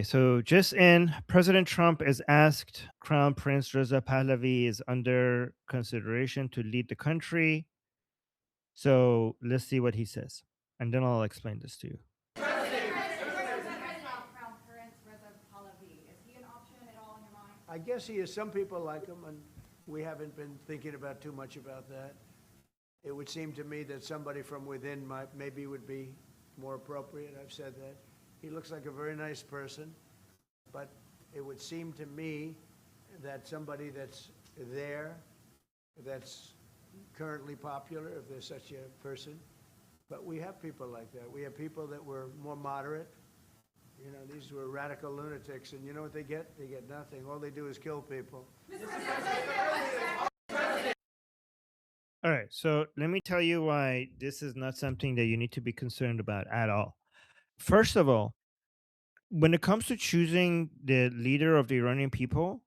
So just in, President Trump is asked Crown Prince Reza Pahlavi is under consideration to lead the country. So let's see what he says, and then I'll explain this to you. Crown Prince Reza Pahlavi. Is he an option at all in your mind? I guess he is. Some people like him, and we haven't been thinking about too much about that. It would seem to me that somebody from within maybe would be more appropriate. I've said that. He looks like a very nice person, but it would seem to me that somebody that's there, that's currently popular, if there's such a person. But we have people like that. We have people that were more moderate. You know, these were radical lunatics, and you know what they get? They get nothing. All they do is kill people. All right. So let me tell you why this is not something that you need to be concerned about at all. First of all, when it comes to choosing the leader of the Iranian people,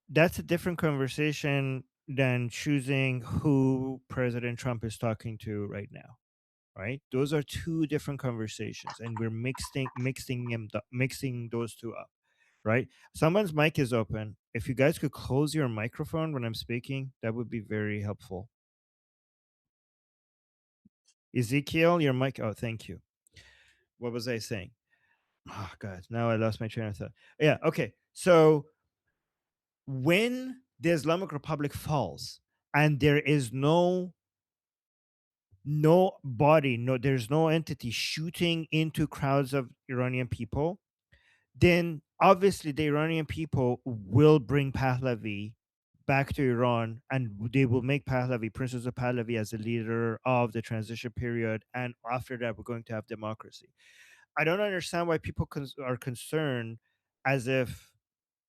that's a different conversation than choosing who President Trump is talking to right now. Right? Those are two different conversations, and we're mixing those two up. Right? Someone's mic is open. If you guys could close your microphone when I'm speaking, that would be very helpful. Ezekiel, your mic. Oh, thank you. What was I saying? Oh God, now I lost my train of thought. Yeah, okay. So when the Islamic Republic falls and there is no body, there's no entity shooting into crowds of Iranian people, then obviously the Iranian people will bring Pahlavi back to Iran, and they will make Pahlavi, Princess of Pahlavi, as the leader of the transition period. And after that, we're going to have democracy. I don't understand why people are concerned as if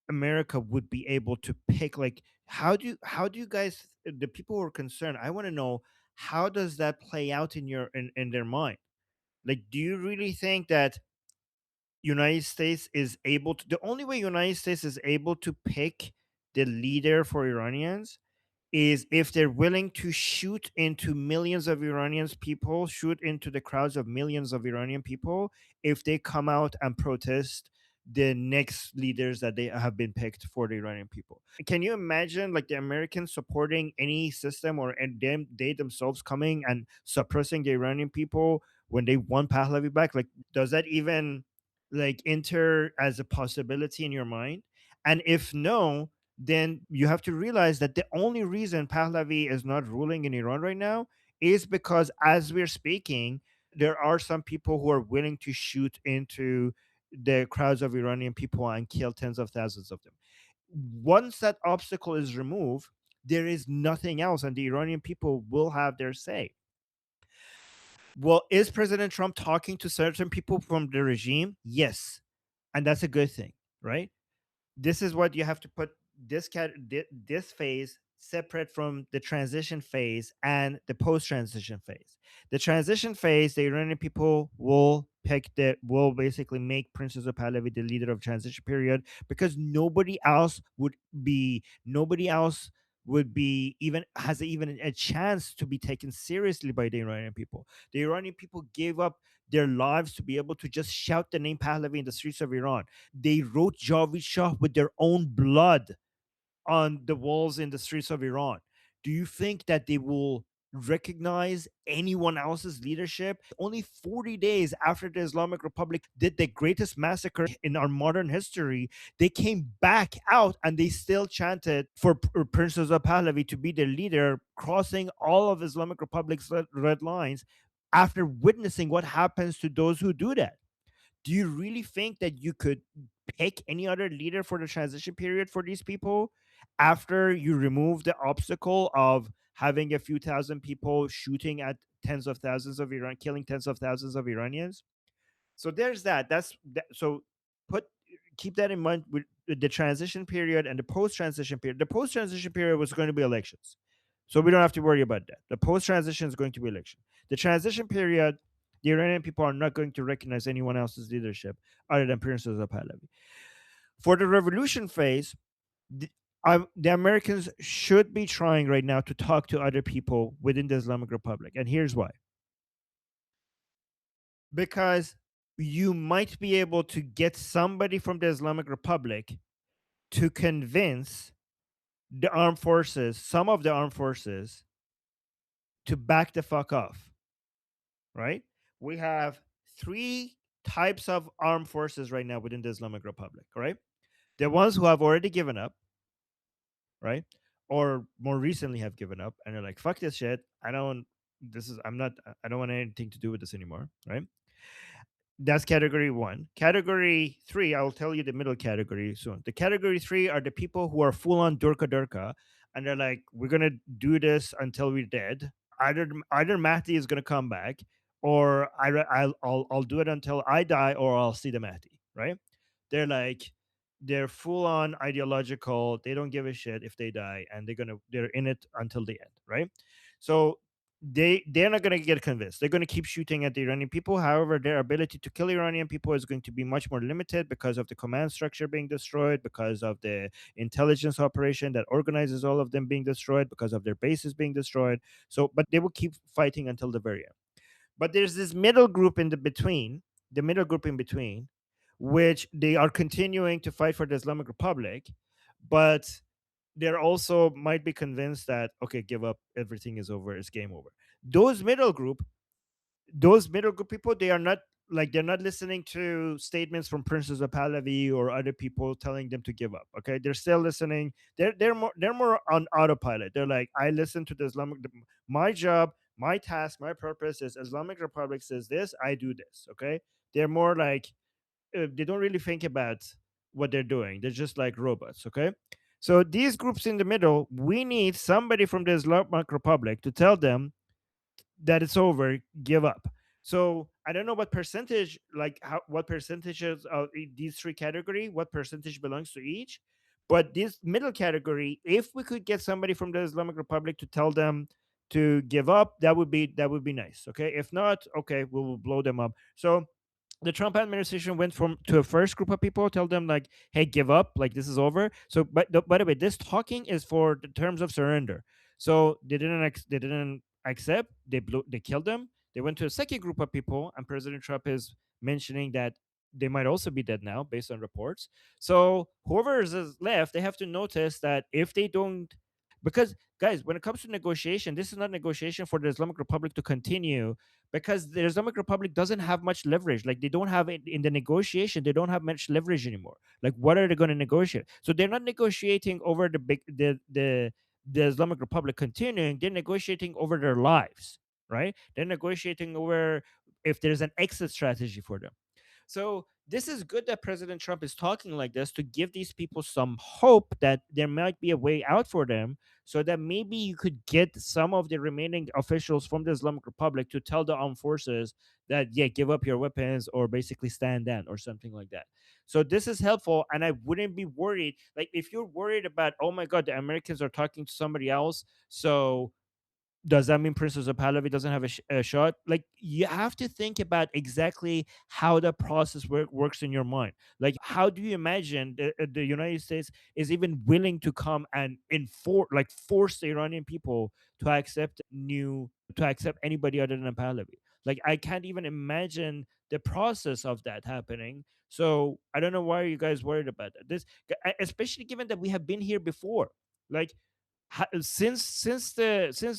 America would be able to pick. Like, how do you guys, the people who are concerned? I want to know, how does that play out in their mind? Like, do you really think that United States is able to? The only way United States is able to pick the leader for Iranians is if they're willing to shoot into millions of Iranians people, shoot into the crowds of millions of Iranian people, if they come out and protest the next leaders that they have been picked for the Iranian people. Can you imagine like the Americans supporting any system, or and them they themselves coming and suppressing the Iranian people when they want Pahlavi back? Like, does that even like enter as a possibility in your mind? And if no, then you have to realize that the only reason Pahlavi is not ruling in Iran right now is because, as we're speaking, there are some people who are willing to shoot into the crowds of Iranian people and kill tens of thousands of them. Once that obstacle is removed, there is nothing else, and the Iranian people will have their say. Well, is President Trump talking to certain people from the regime? Yes. And that's a good thing, right? This is what you have to put this phase separate from the transition phase and the post transition phase. The transition phase, the Iranian people will basically make Princess of Pahlavi the leader of transition period, because nobody else would be even has even a chance to be taken seriously by the Iranian people. The Iranian people gave up their lives to be able to just shout the name Pahlavi in the streets of Iran. They wrote Javid Shah with their own blood on the walls in the streets of Iran. Do you think that they will recognize anyone else's leadership? Only 40 days after the Islamic Republic did the greatest massacre in our modern history, they came back out and they still chanted for Princess of Pahlavi to be their leader, crossing all of Islamic Republic's red lines after witnessing what happens to those who do that. Do you really think that you could pick any other leader for the transition period for these people after you remove the obstacle of having a few thousand people shooting at tens of thousands of Iran, killing tens of thousands of Iranians? So there's that. So put keep that in mind with the transition period and the post transition period. The post transition period was going to be elections. So we don't have to worry about that. The post transition is going to be election. The transition period, the Iranian people are not going to recognize anyone else's leadership other than Princess of Pahlavi. For the revolution phase, the Americans should be trying right now to talk to other people within the Islamic Republic. And here's why. Because you might be able to get somebody from the Islamic Republic to convince the armed forces, some of the armed forces, to back the fuck off, right? We have three types of armed forces right now within the Islamic Republic, right? The ones who have already given up, right? Or more recently have given up and are like, fuck this shit. I don't want anything to do with this anymore, right? That's category one. Category three, I'll tell you the middle category soon. The category three are the people who are full on Durka Durka, and they're like, we're gonna do this until we're dead. Either Mahdi is gonna come back, or I'll do it until I die, or I'll see the Mahdi. Right? They're like, they're full on ideological. They don't give a shit if they die, and they're in it until the end. Right? So they're not going to get convinced. They're going to keep shooting at the Iranian people. However, their ability to kill Iranian people is going to be much more limited because of the command structure being destroyed, because of the intelligence operation that organizes all of them being destroyed, because of their bases being destroyed. So, but they will keep fighting until the very end. But there's this middle group in the between, the middle group in between, which they are continuing to fight for the Islamic Republic, but they're also might be convinced that okay, give up, everything is over, it's game over. Those middle group, those middle group people, they are not like, they're not listening to statements from Princess of Pahlavi or other people telling them to give up. Okay, they're still listening. They're more on autopilot. They're like, I listen to the Islamic, my job, my task, my purpose is Islamic Republic says this, I do this. Okay, they're more like, they don't really think about what they're doing. They're just like robots. Okay. So these groups in the middle, we need somebody from the Islamic Republic to tell them that it's over, give up. So I don't know what percentage, like how what percentages of these three category, what percentage belongs to each. But this middle category, if we could get somebody from the Islamic Republic to tell them to give up, that would be nice. Okay. If not, okay, we will blow them up. So the Trump administration went from to a first group of people, tell them like, "Hey, give up, like this is over." So, by the way, this talking is for the terms of surrender. So they didn't accept. They killed them. They went to a second group of people, and President Trump is mentioning that they might also be dead now, based on reports. So whoever is left, they have to notice that if they don't, because guys, when it comes to negotiation, this is not negotiation for the Islamic Republic to continue, because the Islamic Republic doesn't have much leverage. Like they don't have it in the negotiation, they don't have much leverage anymore. Like what are they going to negotiate? So they're not negotiating over the Islamic Republic continuing, they're negotiating over their lives, right? They're negotiating over if there's an exit strategy for them. So this is good that President Trump is talking like this to give these people some hope that there might be a way out for them, so that maybe you could get some of the remaining officials from the Islamic Republic to tell the armed forces that, yeah, give up your weapons or basically stand down or something like that. So this is helpful, and I wouldn't be worried. Like if you're worried about, oh my God, the Americans are talking to somebody else, so does that mean Princess of Pahlavi doesn't have a shot? Like you have to think about exactly how the process works in your mind. Like how do you imagine the United States is even willing to come and force the Iranian people to accept anybody other than Pahlavi? Like I can't even imagine the process of that happening. So I don't know why are you guys worried about that. Especially given that we have been here before. Like since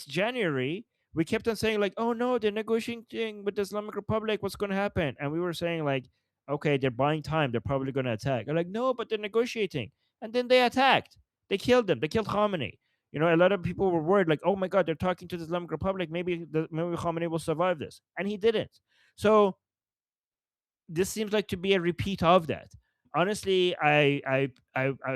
January, we kept on saying like, "Oh no, they're negotiating with the Islamic Republic. What's going to happen?" And we were saying like, "Okay, they're buying time. They're probably going to attack." They're like, "No, but they're negotiating." And then they attacked. They killed them. They killed Khamenei. You know, a lot of people were worried like, "Oh my God, they're talking to the Islamic Republic. Maybe Khamenei will survive this," and he didn't. So this seems like to be a repeat of that. Honestly, I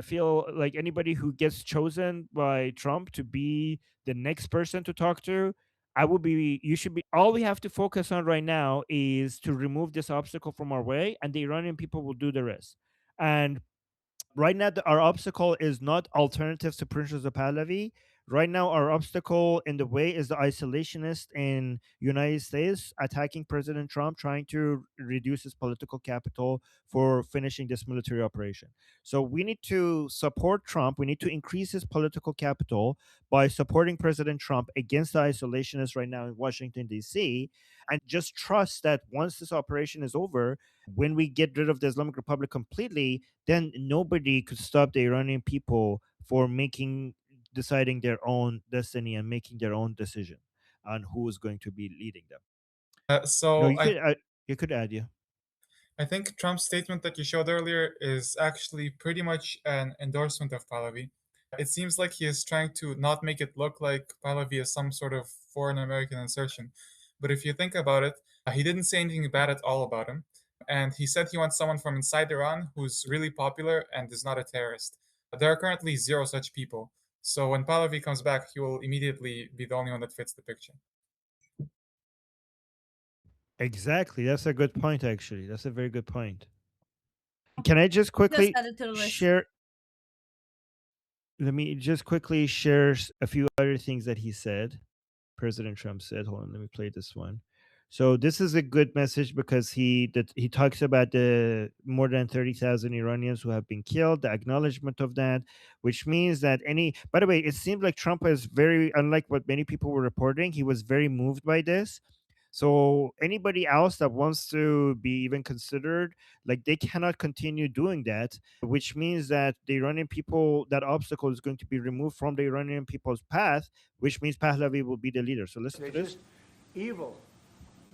feel like anybody who gets chosen by Trump to be the next person to talk to, I would be you should be all we have to focus on right now is to remove this obstacle from our way, and the Iranian people will do the rest. And right now our obstacle is not alternatives to Princess of Pahlavi. Right now, our obstacle in the way is the isolationist in United States attacking President Trump, trying to reduce his political capital for finishing this military operation. So we need to support Trump. We need to increase his political capital by supporting President Trump against the isolationists right now in Washington, D.C., and just trust that once this operation is over, when we get rid of the Islamic Republic completely, then nobody could stop the Iranian people for making deciding their own destiny and making their own decision on who is going to be leading them. No, So you could add, yeah. I think Trump's statement that you showed earlier is actually pretty much an endorsement of Pahlavi. It seems like he is trying to not make it look like Pahlavi is some sort of foreign American insertion. But if you think about it, he didn't say anything bad at all about him. And he said he wants someone from inside Iran who's really popular and is not a terrorist. There are currently zero such people. So when Pahlavi comes back, he will immediately be the only one that fits the picture. Exactly. That's a good point, actually. That's a very good point. Can I just Just quickly add it to the list. share? Let me just quickly share a few other things that he said. President Trump said, hold on, let me play this one. So this is a good message because he talks about the more than 30,000 Iranians who have been killed, the acknowledgement of that, which means that any, by the way, it seems like Trump is very, unlike what many people were reporting, he was very moved by this. So anybody else that wants to be even considered, like they cannot continue doing that, which means that the Iranian people, that obstacle is going to be removed from the Iranian people's path, which means Pahlavi will be the leader. So listen They're to this. just evil.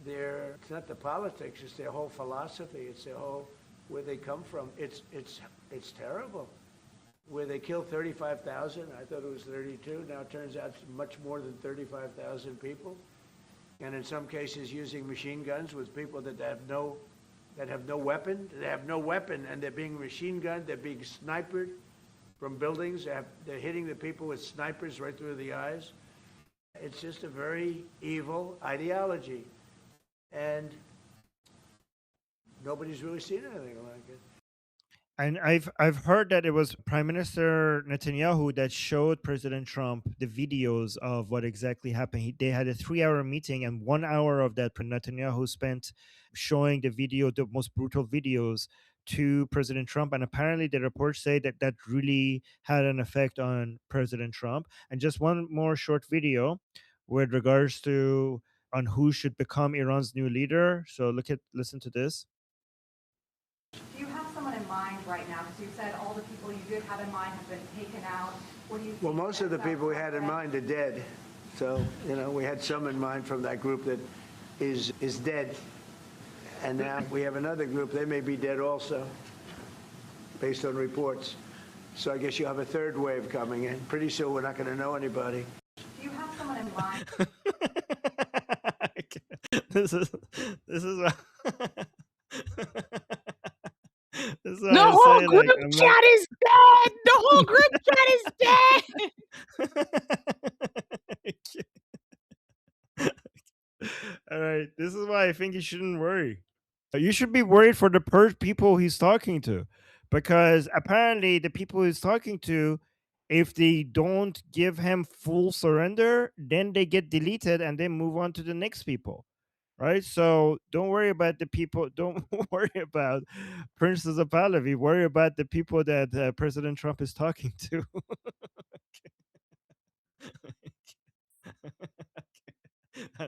It's not the politics, it's their whole philosophy, it's their whole, where they come from. It's terrible. Where they killed 35,000, I thought it was 32, now it turns out it's much more than 35,000 people. And in some cases using machine guns with people that have no weapon. They have no weapon, and they're being machine gunned, they're being sniped from buildings, they're hitting the people with snipers right through the eyes. It's just a very evil ideology. And nobody's really seen anything like it. And I've heard that it was Prime Minister Netanyahu that showed President Trump the videos of what exactly happened. They had a 3-hour meeting, and 1 hour of that Netanyahu spent showing the video, the most brutal videos, to President Trump. And apparently, the reports say that that really had an effect on President Trump. And just one more short video with regards to on who should become Iran's new leader. So listen to this. Do you have someone in mind right now? Because you said all the people you did have in mind have been taken out. What do you think? Well, most of the people we had in mind are dead. So, we had some in mind from that group that is dead. And now we have another group, they may be dead also, based on reports. So I guess you have a third wave coming in. Pretty soon we're not going to know anybody. Do you have someone in mind? this is this is this is what The I'm whole saying, group like, I'm not- chat is dead. The whole group chat is dead. All right, this is why I think you shouldn't worry. You should be worried for the people he's talking to, because apparently the people he's talking to, if they don't give him full surrender, then they get deleted and they move on to the next people. Right? So don't worry about the people. Don't worry about Prince Reza Pahlavi. Worry about the people that President Trump is talking to.